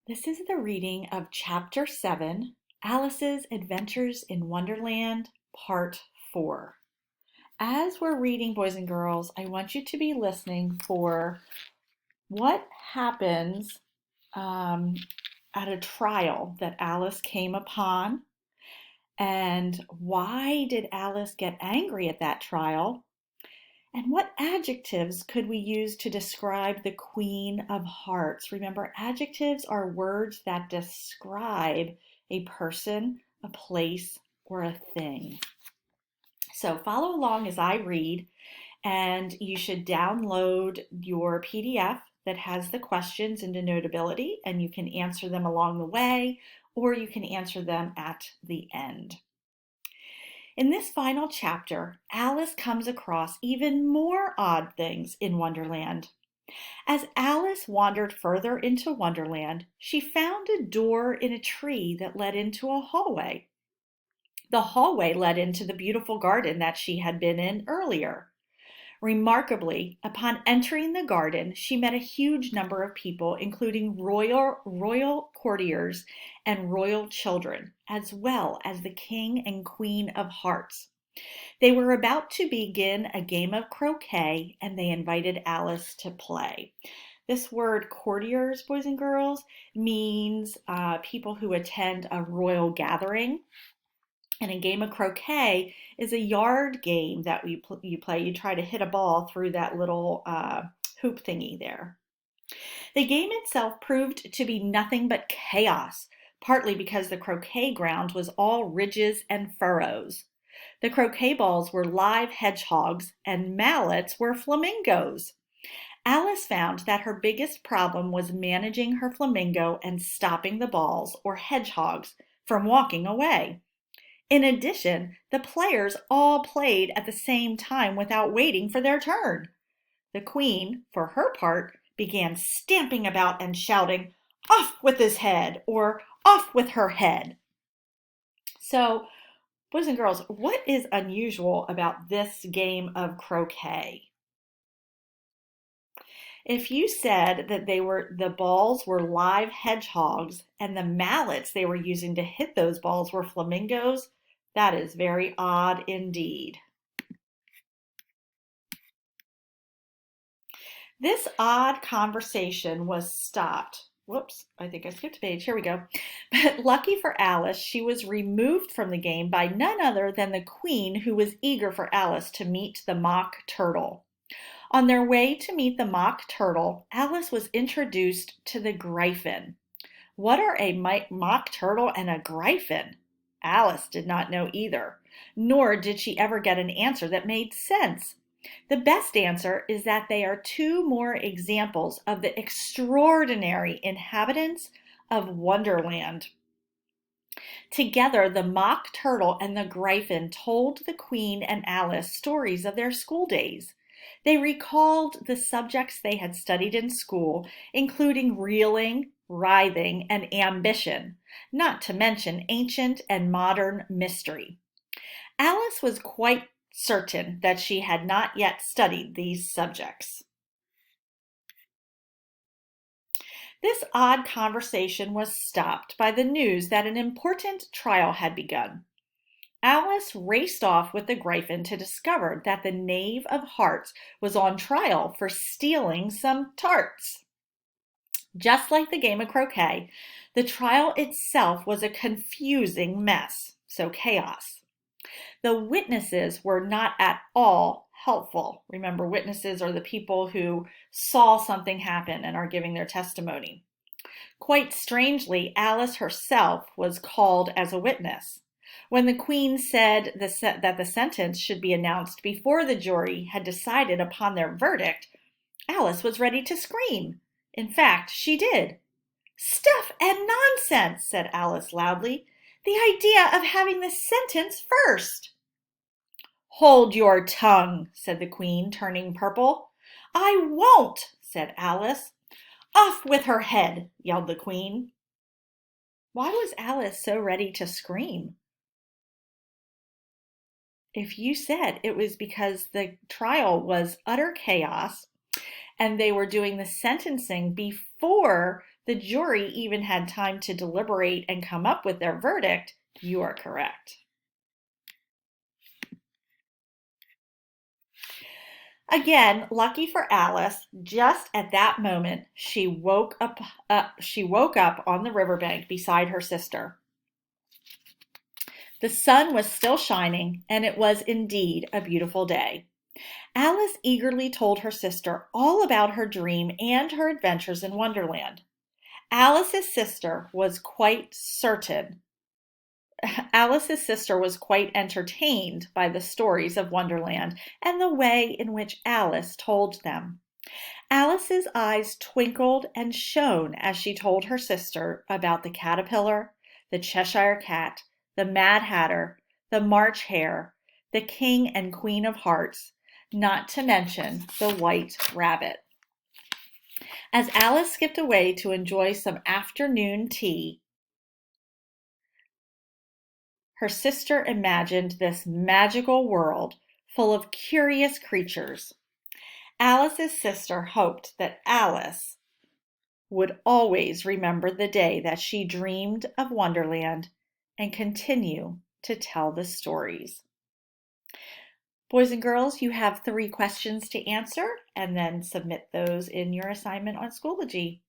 This is the reading of Chapter 7, Alice's Adventures in Wonderland, Part 4. As we're reading, boys and girls, I want you to be listening for what happens um, at a trial that Alice came upon, and why did Alice get angry at that trial, and what adjectives could we use to describe the Queen of Hearts? Remember, adjectives are words that describe a person, a place, or a thing. So follow along as I read, and you should download your PDF that has the questions into Notability, and you can answer them along the way, or you can answer them at the end. In this final chapter, Alice comes across even more odd things in Wonderland. As Alice wandered further into Wonderland, she found a door in a tree that led into a hallway. The hallway led into the beautiful garden that she had been in earlier. Remarkably, upon entering the garden, she met a huge number of people, including royal courtiers and royal children, as well as the King and Queen of Hearts. They were about to begin a game of croquet, and they invited Alice to play. This word courtiers, boys and girls, means people who attend a royal gathering. And a game of croquet is a yard game that you play. You try to hit a ball through that little hoop thingy there. The game itself proved to be nothing but chaos, partly because the croquet ground was all ridges and furrows. The croquet balls were live hedgehogs and mallets were flamingos. Alice found that her biggest problem was managing her flamingo and stopping the balls, or hedgehogs, from walking away. In addition, the players all played at the same time without waiting for their turn. The Queen, for her part, began stamping about and shouting, "Off with his head," or "Off with her head." So, boys and girls, what is unusual about this game of croquet? If you said that the balls were live hedgehogs and the mallets they were using to hit those balls were flamingos, that is very odd indeed. This odd conversation was stopped. Whoops, I think I skipped a page. Here we go. But lucky for Alice, she was removed from the game by none other than the Queen, who was eager for Alice to meet the mock turtle. On their way to meet the mock turtle, Alice was introduced to the Gryphon. What are a mock turtle and a Gryphon? Alice did not know either, nor did she ever get an answer that made sense. The best answer is that they are two more examples of the extraordinary inhabitants of Wonderland. Together, the mock turtle and the Gryphon told the Queen and Alice stories of their school days. They recalled the subjects they had studied in school, including reeling, writhing, and ambition, not to mention ancient and modern mystery. Alice was quite certain that she had not yet studied these subjects. This odd conversation was stopped by the news that an important trial had begun. Alice raced off with the Gryphon to discover that the Knave of Hearts was on trial for stealing some tarts. Just like the game of croquet, the trial itself was a confusing mess, so chaos. The witnesses were not at all helpful. Remember, witnesses are the people who saw something happen and are giving their testimony. Quite strangely, Alice herself was called as a witness. When the Queen said that the sentence should be announced before the jury had decided upon their verdict, Alice was ready to scream. In fact, she did. "Stuff and nonsense," said Alice loudly. "The idea of having the sentence first." "Hold your tongue," said the Queen, turning purple. "I won't," said Alice. "Off with her head," yelled the Queen. Why was Alice so ready to scream? If you said it was because the trial was utter chaos and they were doing the sentencing before The jury even had time to deliberate and come up with their verdict. You are correct. Again, lucky for Alice, just at that moment, she woke up on the riverbank beside her sister. The sun was still shining, and it was indeed a beautiful day. Alice eagerly told her sister all about her dream and her adventures in Wonderland. Alice's sister was quite entertained by the stories of Wonderland and the way in which Alice told them. Alice's eyes twinkled and shone as she told her sister about the caterpillar, the Cheshire cat, the Mad Hatter, the March Hare, the King and Queen of Hearts, not to mention the White Rabbit. As Alice skipped away to enjoy some afternoon tea, her sister imagined this magical world full of curious creatures. Alice's sister hoped that Alice would always remember the day that she dreamed of Wonderland and continue to tell the stories. Boys and girls, you have 3 questions to answer and then submit those in your assignment on Schoology.